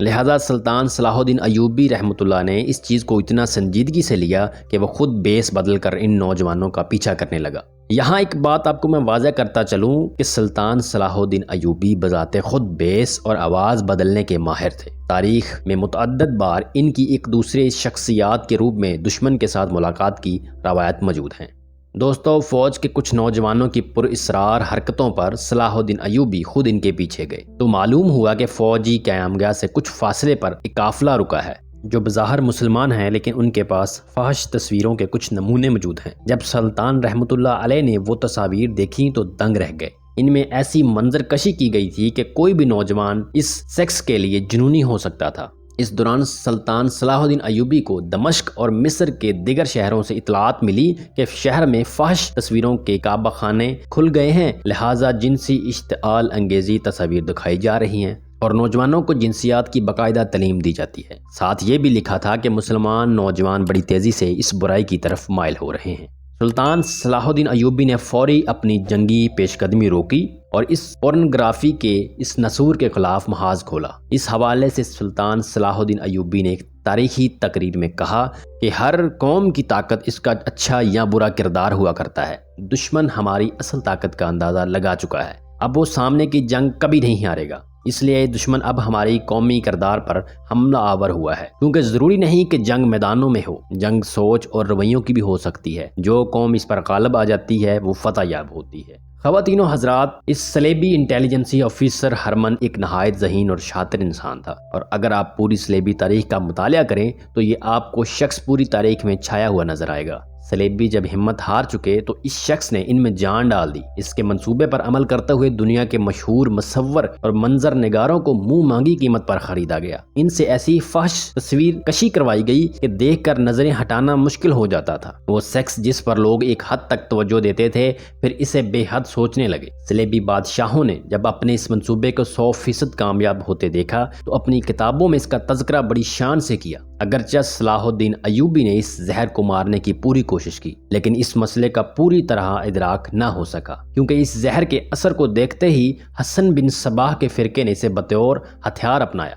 لہذا سلطان صلاح الدین ایوبی رحمۃ اللہ نے اس چیز کو اتنا سنجیدگی سے لیا کہ وہ خود بیس بدل کر ان نوجوانوں کا پیچھا کرنے لگا۔ یہاں ایک بات آپ کو میں واضح کرتا چلوں کہ سلطان صلاح الدین ایوبی بذات خود بیس اور آواز بدلنے کے ماہر تھے۔ تاریخ میں متعدد بار ان کی ایک دوسرے شخصیات کے روپ میں دشمن کے ساتھ ملاقات کی روایت موجود ہیں۔ دوستو، فوج کے کچھ نوجوانوں کی پر اسرار حرکتوں پر صلاح الدین ایوبی خود ان کے پیچھے گئے تو معلوم ہوا کہ فوجی قیامگاہ سے کچھ فاصلے پر ایک قافلہ رکا ہے جو بظاہر مسلمان ہیں، لیکن ان کے پاس فحش تصویروں کے کچھ نمونے موجود ہیں۔ جب سلطان رحمۃ اللہ علیہ نے وہ تصاویر دیکھی تو دنگ رہ گئے۔ ان میں ایسی منظر کشی کی گئی تھی کہ کوئی بھی نوجوان اس سیکس کے لیے جنونی ہو سکتا تھا۔ اس دوران سلطان صلاح الدین ایوبی کو دمشق اور مصر کے دیگر شہروں سے اطلاعات ملی کہ شہر میں فحش تصویروں کے کعبہ خانے کھل گئے ہیں، لہٰذا جنسی اشتعال انگیزی تصاویر دکھائی جا رہی ہیں اور نوجوانوں کو جنسیات کی باقاعدہ تعلیم دی جاتی ہے۔ ساتھ یہ بھی لکھا تھا کہ مسلمان نوجوان بڑی تیزی سے اس برائی کی طرف مائل ہو رہے ہیں۔ سلطان صلاح الدین ایوبی نے فوری اپنی جنگی پیش قدمی روکی اور اس پورنوگرافی کے اس نسور کے خلاف محاذ کھولا۔ اس حوالے سے سلطان صلاح الدین ایوبی نے ایک تاریخی تقریر میں کہا کہ ہر قوم کی طاقت اس کا اچھا یا برا کردار ہوا کرتا ہے۔ دشمن ہماری اصل طاقت کا اندازہ لگا چکا ہے، اب وہ سامنے کی جنگ کبھی نہیں ہارے گا، اس لیے دشمن اب ہماری قومی کردار پر حملہ آور ہوا ہے، کیونکہ ضروری نہیں کہ جنگ میدانوں میں ہو، جنگ سوچ اور رویوں کی بھی ہو سکتی ہے۔ جو قوم اس پر غالب آ جاتی ہے وہ فتح یاب ہوتی ہے۔ خواتین و حضرات، اس صلیبی انٹیلیجنسی آفیسر ہرمن ایک نہایت ذہین اور شاطر انسان تھا، اور اگر آپ پوری صلیبی تاریخ کا مطالعہ کریں تو یہ آپ کو شخص پوری تاریخ میں چھایا ہوا نظر آئے گا۔ صلیبی جب ہمت ہار چکے تو اس شخص نے ان میں جان ڈال دی۔ اس کے منصوبے پر عمل کرتے ہوئے دنیا کے مشہور مصور اور منظر نگاروں کو منہ مانگی قیمت پر خریدا گیا۔ ان سے ایسی فحش تصویر کشی کروائی گئی کہ دیکھ کر نظریں ہٹانا مشکل ہو جاتا تھا۔ وہ سیکس جس پر لوگ ایک حد تک توجہ دیتے تھے پھر اسے بے حد سوچنے لگے۔ صلیبی بادشاہوں نے جب اپنے اس منصوبے کو 100% کامیاب ہوتے دیکھا تو اپنی کتابوں میں اس کا تذکرہ بڑی شان سے کیا۔ اگرچہ صلاح الدین ایوبی نے اس زہر کو مارنے کی پوری کوشش کی، لیکن اس مسئلے کا پوری طرح ادراک نہ ہو سکا، کیونکہ اس زہر کے اثر کو دیکھتے ہی حسن بن صباح کے فرقے نے اسے بطور ہتھیار اپنایا۔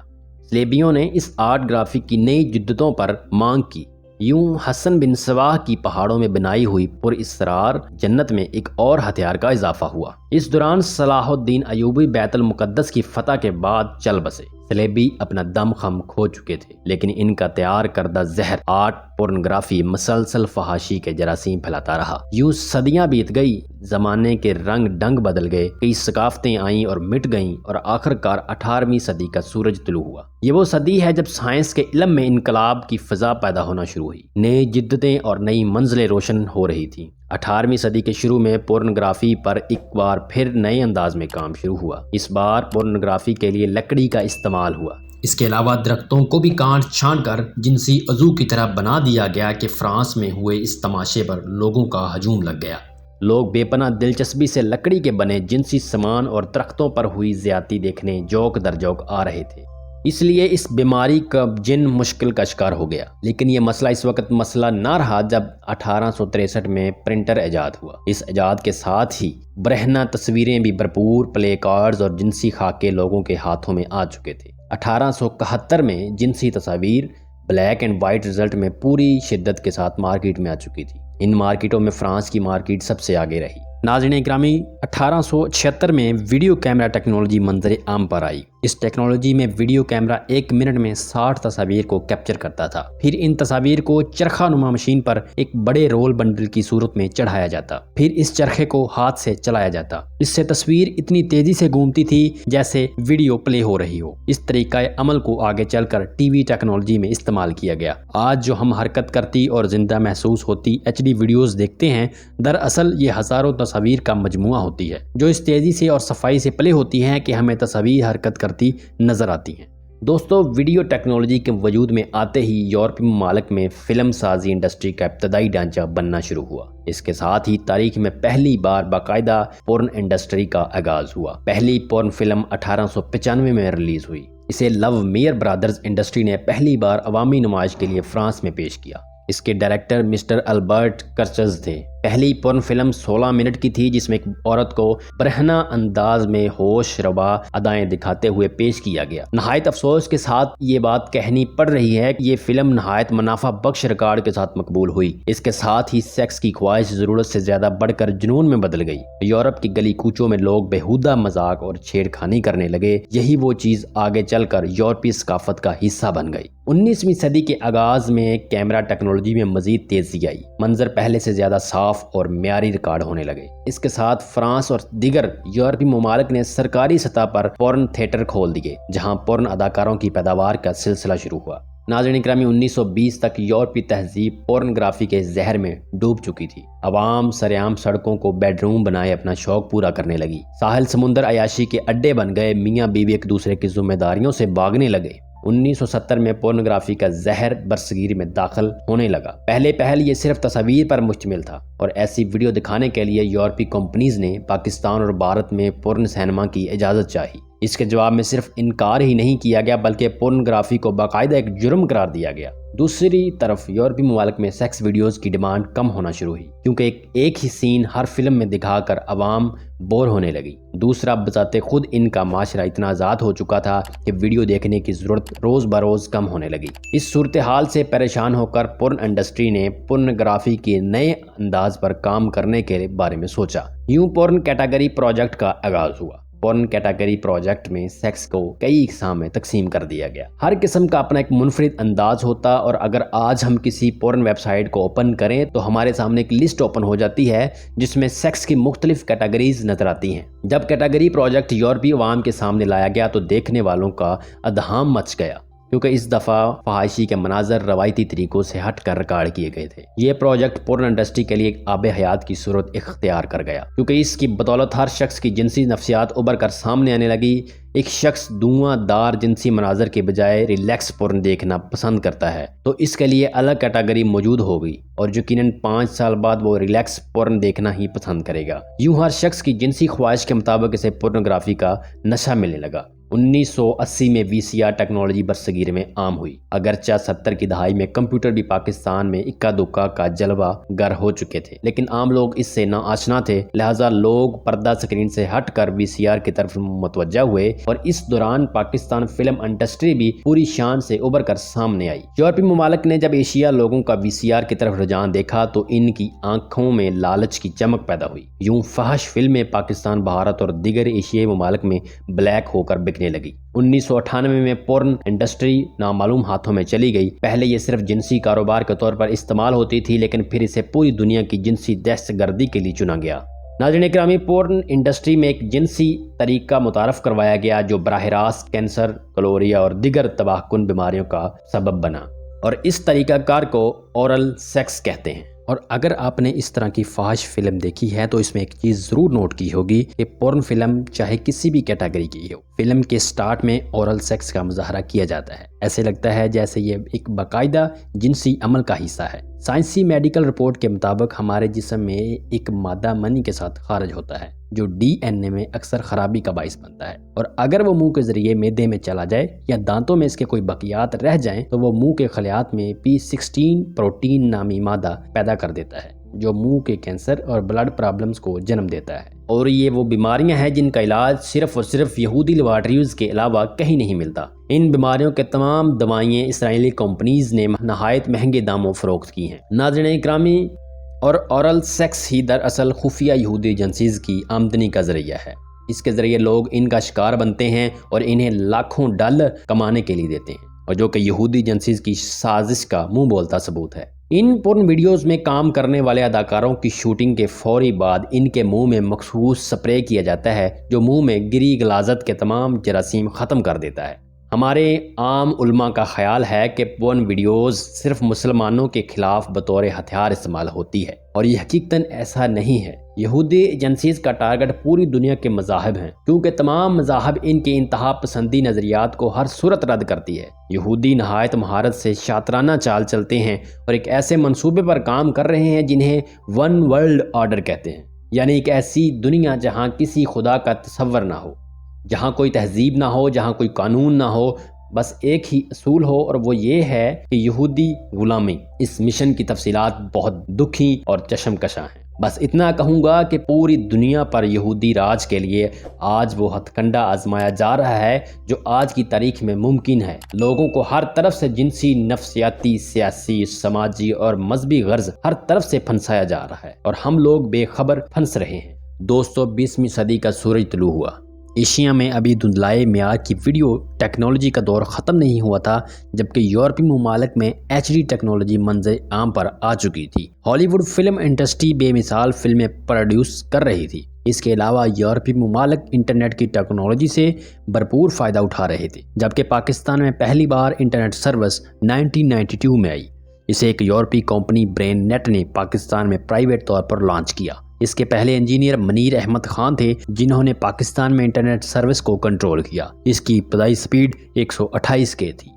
صلیبیوں نے اس آرٹ گرافک کی نئی جدتوں پر مانگ کی۔ یوں حسن بن صباح کی پہاڑوں میں بنائی ہوئی پر اسرار جنت میں ایک اور ہتھیار کا اضافہ ہوا۔ اس دوران صلاح الدین ایوبی بیت المقدس کی فتح کے بعد چل بسے۔ صلیبی اپنا دم خم کھو چکے تھے، لیکن ان کا تیار کردہ زہر آرٹ پورنوگرافی مسلسل فحاشی کے جراثیم پھیلاتا رہا۔ یوں صدیاں بیت گئی، زمانے کے رنگ ڈنگ بدل گئے، کئی ثقافتیں آئیں اور مٹ گئیں، اور آخر کار 18ویں صدی کا سورج طلوع ہوا۔ یہ وہ صدی ہے جب سائنس کے علم میں انقلاب کی فضا پیدا ہونا شروع ہوئی، نئی جدتیں اور نئی منزلیں روشن ہو رہی تھیں۔ 18ویں صدی کے شروع میں پورنوگرافی پر ایک بار پھر نئے انداز میں کام شروع ہوا۔ اس بار پورنوگرافی کے لیے لکڑی کا استعمال ہوا۔ اس کے علاوہ درختوں کو بھی کاٹ چھان کر جنسی عضو کی طرح بنا دیا گیا کہ فرانس میں ہوئے اس تماشے پر لوگوں کا ہجوم لگ گیا۔ لوگ بے پناہ دلچسپی سے لکڑی کے بنے جنسی سامان اور درختوں پر ہوئی زیادتی دیکھنے جوک در جوک آ رہے تھے۔ اس لیے اس بیماری کا جن مشکل کا شکار ہو گیا، لیکن یہ مسئلہ اس وقت مسئلہ نہ رہا جب 1863 میں پرنٹر ایجاد ہوا۔ اس ایجاد کے ساتھ ہی برہنہ تصویریں بھی بھرپور پلے کارڈز اور جنسی خاکے لوگوں کے ہاتھوں میں آ چکے تھے۔ 1871 میں جنسی تصاویر بلیک اینڈ وائٹ رزلٹ میں پوری شدت کے ساتھ مارکیٹ میں آ چکی تھی۔ ان مارکیٹوں میں فرانس کی مارکیٹ سب سے آگے رہی۔ ناظرین گرامی، 1876 میں ویڈیو کیمرہ ٹیکنالوجی منظر عام پر آئی۔ اس ٹیکنالوجی میں ویڈیو کیمرہ 1 منٹ میں 60 تصاویر کو کیپچر کرتا تھا، پھر ان تصاویر کو چرخہ نما مشین پر ایک بڑے رول بنڈل کی صورت میں چڑھایا جاتا، پھر اس چرخے کو ہاتھ سے چلایا جاتا۔ اس سے تصویر اتنی تیزی سے گھومتی تھی جیسے ویڈیو پلے ہو رہی ہو۔ اس طریقہ عمل کو آگے چل کر ٹی وی ٹیکنالوجی میں استعمال کیا گیا۔ آج جو ہم حرکت کرتی اور زندہ محسوس ہوتی HD ویڈیوز دیکھتے ہیں، دراصل یہ ہزاروں تصاویر کا مجموعہ ہوتی ہے، جو اس تیزی سے اور صفائی سے پلے ہوتی ہیں کہ ہمیں تصاویر حرکت کرتی نظر آتی ہیں۔ دوستو، ویڈیو ٹیکنالوجی کے وجود میں آتے ہی یورپی ممالک میں فلم سازی انڈسٹری کا ابتدائی ڈھانچہ بننا شروع ہوا۔ اس کے ساتھ ہی تاریخ میں پہلی بار باقاعدہ پورن انڈسٹری کا آغاز ہوا۔ پہلی پورن فلم 1895 میں ریلیز ہوئی۔ اسے لو میئر برادرز انڈسٹری نے پہلی بار عوامی نمائش کے لیے فرانس میں پیش کیا۔ اس کے ڈائریکٹر مسٹر البرٹ کرچز تھے۔ پہلی پورن فلم 16 منٹ کی تھی جس میں ایک عورت کو برہنہ انداز میں ہوش ربا ادائیں دکھاتے ہوئے پیش کیا گیا۔ نہایت افسوس کے ساتھ یہ بات کہنی پڑ رہی ہے کہ یہ فلم نہایت منافع بخش ریکارڈ کے ساتھ مقبول ہوئی۔ اس کے ساتھ ہی سیکس کی خواہش ضرورت سے زیادہ بڑھ کر جنون میں بدل گئی۔ یورپ کی گلی کوچوں میں لوگ بےہودہ مذاق اور چھیڑ خانی کرنے لگے۔ یہی وہ چیز آگے چل کر یورپی ثقافت کا حصہ بن گئی۔ 19ویں صدی کے آغاز میں کیمرہ ٹیکنالوجی میں مزید تیزی آئی۔ منظر پہلے سے زیادہ صاف اور معیاری ریکارڈ ہونے لگے۔ اس کے ساتھ فرانس اور دیگر یورپی ممالک نے سرکاری سطح پر پورن تھیٹر کھول دیے، جہاں پورن اداکاروں کی پیداوار کا سلسلہ شروع ہوا۔ ناظرین اکرامی، 1920 تک یورپی تہذیب پورنگرافی کے زہر میں ڈوب چکی تھی۔ عوام سرعام سڑکوں کو بیڈ روم بنائے اپنا شوق پورا کرنے لگی۔ ساحل سمندر عیاشی کے اڈے بن گئے۔ میاں بیوی ایک دوسرے کی ذمہ داریوں سے بھاگنے لگے۔ 1970 میں پورنوگرافی کا زہر برصغیر میں داخل ہونے لگا۔ پہل یہ صرف تصاویر پر مشتمل تھا اور ایسی ویڈیو دکھانے کے لیے یورپی کمپنیز نے پاکستان اور بھارت میں پورن سینما کی اجازت چاہی۔ اس کے جواب میں صرف انکار ہی نہیں کیا گیا بلکہ پورنوگرافی کو باقاعدہ ایک جرم قرار دیا گیا۔ دوسری طرف یورپی ممالک میں سیکس ویڈیوز کی ڈیمانڈ کم ہونا شروع ہوئی کیونکہ ایک ہی سین ہر فلم میں دکھا کر عوام بور ہونے لگی۔ دوسرا، بذات خود ان کا معاشرہ اتنا آزاد ہو چکا تھا کہ ویڈیو دیکھنے کی ضرورت روز بروز کم ہونے لگی۔ اس صورتحال سے پریشان ہو کر پورن انڈسٹری نے پورنوگرافی کے نئے انداز پر کام کرنے کے بارے میں سوچا۔ یوں پورن کیٹیگری پروجیکٹ کا آغاز ہوا۔ پورن کیٹیگری پروجیکٹ میں سیکس کو کئی اقسام میں تقسیم کر دیا گیا۔ ہر قسم کا اپنا ایک منفرد انداز ہوتا اور اگر آج ہم کسی پورن ویب سائٹ کو اوپن کریں تو ہمارے سامنے ایک لسٹ اوپن ہو جاتی ہے جس میں سیکس کی مختلف کیٹیگریز نظر آتی ہیں۔ جب کیٹیگری پروجیکٹ یورپی عوام کے سامنے لایا گیا تو دیکھنے والوں کا اذہان مچ گیا کیونکہ اس دفعہ فحاشی کے مناظر روایتی طریقوں سے ہٹ کر ریکارڈ کیے گئے تھے۔ یہ پروجیکٹ پورن انڈسٹری کے لیے ایک آب حیات کی صورت اختیار کر گیا کیونکہ اس کی بدولت ہر شخص کی جنسی نفسیات ابھر کر سامنے آنے لگی۔ ایک شخص دھواں دار جنسی مناظر کے بجائے ریلیکس پورن دیکھنا پسند کرتا ہے تو اس کے لیے الگ کیٹیگری موجود ہو گئی اور یقیناً 5 سال بعد وہ ریلیکس پورن دیکھنا ہی پسند کرے گا۔ یوں ہر شخص کی جنسی خواہش کے مطابق اسے پورنوگرافی کا نشہ ملنے لگا۔ 1980 میں VCR ٹیکنالوجی برصغیر میں عام ہوئی۔ اگرچہ 70 کی دہائی میں کمپیوٹر بھی پاکستان میں اکا دکا کا جلوہ گر ہو چکے تھے لیکن عام لوگ اس سے ناآشنا تھے، لہٰذا لوگ پردہ سکرین سے ہٹ کر VCR کی طرف متوجہ ہوئے اور اس دوران پاکستان فلم انڈسٹری بھی پوری شان سے ابھر کر سامنے آئی۔ یورپی ممالک نے جب ایشیا لوگوں کا VCR کی طرف رجحان دیکھا تو ان کی آنکھوں میں لالچ کی چمک پیدا ہوئی۔ یوں فحش فلمیں پاکستان، بھارت اور دیگر ایشیائی ممالک میں بلیک ہو کر بکنے لگی۔ 1998 میں پورن انڈسٹری نامعلوم ہاتھوں میں چلی گئی۔ پہلے یہ صرف جنسی کاروبار کے طور پر استعمال ہوتی تھی لیکن پھر اسے پوری دنیا کی جنسی دہشت گردی کے لیے چنا گیا۔ ناظرین اکرامی، پورن انڈسٹری میں ایک جنسی طریقہ متعارف کروایا گیا جو براہ راست کینسر، کلوریا اور دیگر تباہ کن بیماریوں کا سبب بنا اور اس طریقہ کار کو اورل سیکس کہتے ہیں۔ اور اگر آپ نے اس طرح کی فحش فلم دیکھی ہے تو اس میں ایک چیز ضرور نوٹ کی ہوگی کہ پورن فلم چاہے کسی بھی کیٹیگری کی ہو، فلم کے سٹارٹ میں اورل سیکس کا مظاہرہ کیا جاتا ہے۔ ایسے لگتا ہے جیسے یہ ایک باقاعدہ جنسی عمل کا حصہ ہے۔ سائنسی میڈیکل رپورٹ کے مطابق ہمارے جسم میں ایک مادہ منی کے ساتھ خارج ہوتا ہے جو DNA میں اکثر خرابی کا باعث بنتا ہے اور اگر وہ منہ کے ذریعے معدے میں چلا جائے یا دانتوں میں اس کے کوئی بقیات رہ جائیں تو وہ منہ کے خلیات میں P16 پروٹین نامی مادہ پیدا کر دیتا ہے جو منہ کے کینسر اور بلڈ پرابلمز کو جنم دیتا ہے۔ اور یہ وہ بیماریاں ہیں جن کا علاج صرف اور صرف یہودی لیبارٹریز کے علاوہ کہیں نہیں ملتا۔ ان بیماریوں کے تمام دوائیں اسرائیلی کمپنیز نے نہایت مہنگے داموں فروخت کی ہیں۔ ناظرین اکرامی، اور اورل سیکس ہی دراصل خفیہ یہودی ایجنسیز کی آمدنی کا ذریعہ ہے۔ اس کے ذریعے لوگ ان کا شکار بنتے ہیں اور انہیں لاکھوں ڈالر کمانے کے لیے دیتے ہیں اور جو کہ یہودی ایجنسیز کی سازش کا منہ بولتا ثبوت ہے۔ ان پورن ویڈیوز میں کام کرنے والے اداکاروں کی شوٹنگ کے فوری بعد ان کے منہ میں مخصوص سپرے کیا جاتا ہے جو منہ میں گری غلاظت کے تمام جراثیم ختم کر دیتا ہے۔ ہمارے عام علماء کا خیال ہے کہ پورن ویڈیوز صرف مسلمانوں کے خلاف بطور ہتھیار استعمال ہوتی ہے اور یہ حقیقتاً ایسا نہیں ہے۔ یہودی ایجنسیز کا ٹارگٹ پوری دنیا کے مذاہب ہیں کیونکہ تمام مذاہب ان کے انتہا پسندی نظریات کو ہر صورت رد کرتی ہے۔ یہودی نہایت مہارت سے شاطرانہ چال چلتے ہیں اور ایک ایسے منصوبے پر کام کر رہے ہیں جنہیں ون ورلڈ آرڈر کہتے ہیں، یعنی ایک ایسی دنیا جہاں کسی خدا کا تصور نہ ہو، جہاں کوئی تہذیب نہ ہو، جہاں کوئی قانون نہ ہو، بس ایک ہی اصول ہو اور وہ یہ ہے کہ یہودی غلامی۔ اس مشن کی تفصیلات بہت دکھی اور چشم کشاں ہیں۔ بس اتنا کہوں گا کہ پوری دنیا پر یہودی راج کے لیے آج وہ ہتھ کنڈا آزمایا جا رہا ہے جو آج کی تاریخ میں ممکن ہے۔ لوگوں کو ہر طرف سے جنسی، نفسیاتی، سیاسی، سماجی اور مذہبی غرض ہر طرف سے پھنسایا جا رہا ہے اور ہم لوگ بے خبر پھنس رہے ہیں۔ دوستو، 20ویں صدی کا سورج طلوع ہوا۔ ایشیا میں ابھی دھندلائے معیار کی ویڈیو ٹیکنالوجی کا دور ختم نہیں ہوا تھا، جبکہ یورپی ممالک میں ایچ ڈی ٹیکنالوجی منظر عام پر آ چکی تھی۔ ہالی ووڈ فلم انڈسٹری بے مثال فلمیں پروڈیوس کر رہی تھی۔ اس کے علاوہ یورپی ممالک انٹرنیٹ کی ٹیکنالوجی سے بھرپور فائدہ اٹھا رہے تھے، جبکہ پاکستان میں پہلی بار انٹرنیٹ سروس 1992 میں آئی۔ اسے ایک یورپی کمپنی برین نیٹ نے پاکستان میں پرائیویٹ طور پر لانچ کیا۔ اس کے پہلے انجینئر منیر احمد خان تھے جنہوں نے پاکستان میں انٹرنیٹ سروس کو کنٹرول کیا۔ اس کی ابتدائی سپیڈ 128 کے تھی۔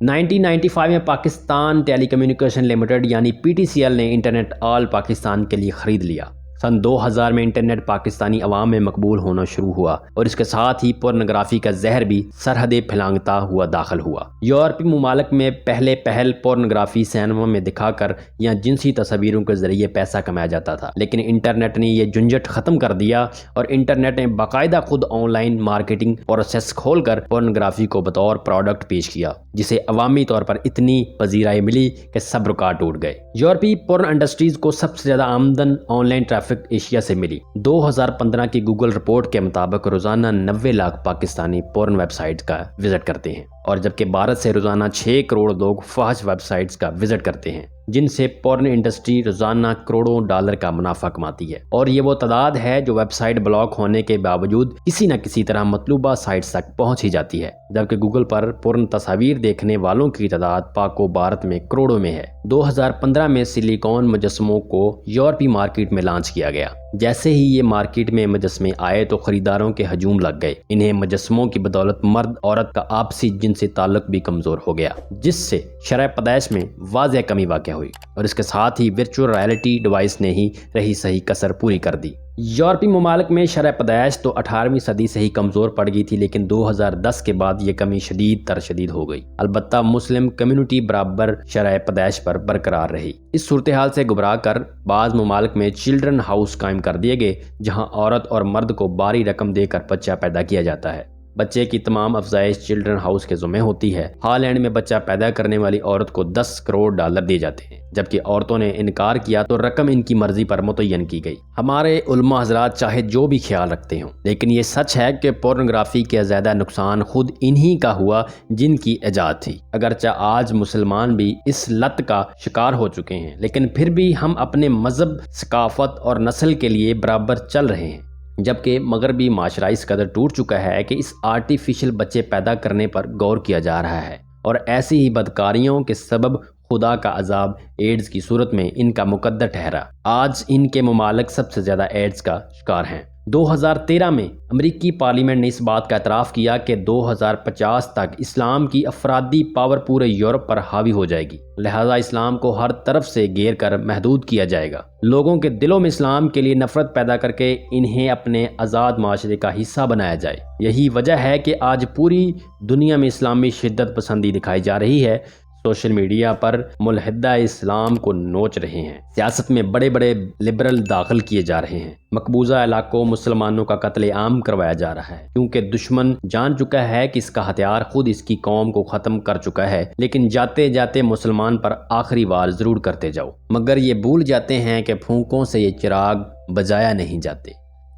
1995 میں پاکستان ٹیلی کمیونیکیشن لمیٹڈ یعنی PTCL نے انٹرنیٹ آل پاکستان کے لیے خرید لیا۔ سن 2000 میں انٹرنیٹ پاکستانی عوام میں مقبول ہونا شروع ہوا اور اس کے ساتھ ہی پورنوگرافی کا زہر بھی سرحدیں پھلانگتا ہوا داخل ہوا۔ یورپی ممالک میں پہل پورنوگرافی سینما میں دکھا کر یا جنسی تصویروں کے ذریعے پیسہ کمایا جاتا تھا، لیکن انٹرنیٹ نے یہ جھنجھٹ ختم کر دیا اور انٹرنیٹ نے باقاعدہ خود آن لائن مارکیٹنگ پروسیس کھول کر پورنوگرافی کو بطور پروڈکٹ پیش کیا، جسے عوامی طور پر اتنی پذیرائی ملی کہ سب رکاوٹ ٹوٹ گئے۔ یورپی پورن انڈسٹریز کو سب سے زیادہ آمدن آن لائن ٹریفک ایشیا سے ملی۔ 2015 کی گوگل رپورٹ کے مطابق روزانہ 90 لاکھ پاکستانی پورن ویب سائٹ کا وزٹ کرتے ہیں، اور جبکہ بھارت سے روزانہ 6 کروڑ لوگ فحش ویب سائٹس کا وزٹ کرتے ہیں، جن سے پورن انڈسٹری روزانہ کروڑوں ڈالر کا منافع کماتی ہے، اور یہ وہ تعداد ہے جو ویب سائٹ بلاک ہونے کے باوجود کسی نہ کسی طرح مطلوبہ سائٹس تک پہنچ ہی جاتی ہے، جبکہ گوگل پر پورن تصاویر دیکھنے والوں کی تعداد پاک و بھارت میں کروڑوں میں ہے۔ 2015 میں سلیکون مجسموں کو یورپی مارکیٹ میں لانچ کیا گیا۔ جیسے ہی یہ مارکیٹ میں مجسمے آئے تو خریداروں کے ہجوم لگ گئے۔ انہیں مجسموں کی بدولت مرد عورت کا آپسی جنسی تعلق بھی کمزور ہو گیا، جس سے شرح پیدائش میں واضح کمی واقع ہوئی، اور اس کے ساتھ ہی ورچوئل ریئلٹی ڈیوائس نے ہی رہی صحیح کسر پوری کر دی۔ یورپی ممالک میں شرح پیدائش تو 18ویں صدی سے ہی کمزور پڑ گئی تھی، لیکن 2010 کے بعد یہ کمی شدید تر شدید ہو گئی۔ البتہ مسلم کمیونٹی برابر شرح پیدائش پر برقرار رہی۔ اس صورتحال سے گھبرا کر بعض ممالک میں چلڈرن ہاؤس قائم کر دیے گئے، جہاں عورت اور مرد کو بھاری رقم دے کر بچہ پیدا کیا جاتا ہے۔ بچے کی تمام افزائش چلڈرن ہاؤس کے ذمہ ہوتی ہے۔ ہالینڈ میں بچہ پیدا کرنے والی عورت کو 10 کروڑ ڈالر دیے جاتے ہیں، جبکہ عورتوں نے انکار کیا تو رقم ان کی مرضی پر متعین کی گئی۔ ہمارے علماء حضرات چاہے جو بھی خیال رکھتے ہوں، لیکن یہ سچ ہے کہ پورنوگرافی کے زیادہ نقصان خود انہی کا ہوا جن کی ایجاد تھی۔ اگرچہ آج مسلمان بھی اس لت کا شکار ہو چکے ہیں، لیکن پھر بھی ہم اپنے مذہب، ثقافت اور نسل کے لیے برابر چل رہے ہیں، جبکہ مغربی معاشرہ اس قدر ٹوٹ چکا ہے کہ اس آرٹیفیشل بچے پیدا کرنے پر غور کیا جا رہا ہے، اور ایسی ہی بدکاریوں کے سبب خدا کا عذاب ایڈز کی صورت میں ان کا مقدر ٹھہرا۔ آج ان کے ممالک سب سے زیادہ ایڈز کا شکار ہیں۔ 2013 میں امریکی پارلیمنٹ نے اس بات کا اعتراف کیا کہ 2050 تک اسلام کی افرادی پاور پورے یورپ پر حاوی ہو جائے گی، لہذا اسلام کو ہر طرف سے گھیر کر محدود کیا جائے گا۔ لوگوں کے دلوں میں اسلام کے لیے نفرت پیدا کر کے انہیں اپنے آزاد معاشرے کا حصہ بنایا جائے۔ یہی وجہ ہے کہ آج پوری دنیا میں اسلامی شدت پسندی دکھائی جا رہی ہے۔ سوشل میڈیا پر ملحدہ اسلام کو نوچ رہے ہیں، سیاست میں بڑے بڑے لبرل داخل کیے جا رہے ہیں، مقبوضہ علاقوں مسلمانوں کا قتل عام کروایا جا رہا ہے، کیونکہ دشمن جان چکا ہے کہ اس کا ہتھیار خود اس کی قوم کو ختم کر چکا ہے، لیکن جاتے جاتے مسلمان پر آخری وار ضرور کرتے جاؤ، مگر یہ بھول جاتے ہیں کہ پھونکوں سے یہ چراغ بجایا نہیں جاتے۔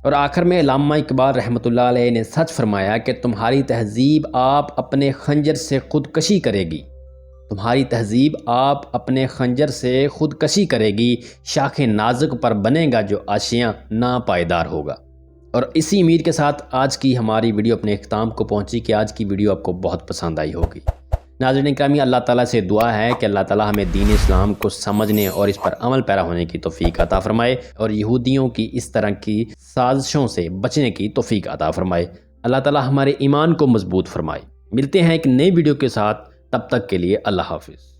اور آخر میں علامہ اقبال رحمۃ اللہ علیہ نے سچ فرمایا کہ تمہاری تہذیب آپ اپنے خنجر سے خودکشی کرے گی، تمہاری تہذیب آپ اپنے خنجر سے خودکشی کرے گی، شاخ نازک پر بنے گا جو آشیاں ناپائیدار ہوگا۔ اور اسی امید کے ساتھ آج کی ہماری ویڈیو اپنے اختتام کو پہنچی کہ آج کی ویڈیو آپ کو بہت پسند آئی ہوگی۔ ناظرین اکرامی، اللہ تعالیٰ سے دعا ہے کہ اللہ تعالیٰ ہمیں دین اسلام کو سمجھنے اور اس پر عمل پیرا ہونے کی توفیق عطا فرمائے، اور یہودیوں کی اس طرح کی سازشوں سے بچنے کی توفیق عطا فرمائے۔ اللہ تعالیٰ ہمارے ایمان کو مضبوط فرمائے۔ ملتے ہیں ایک نئی ویڈیو کے ساتھ، تب تک کے لیے اللہ حافظ۔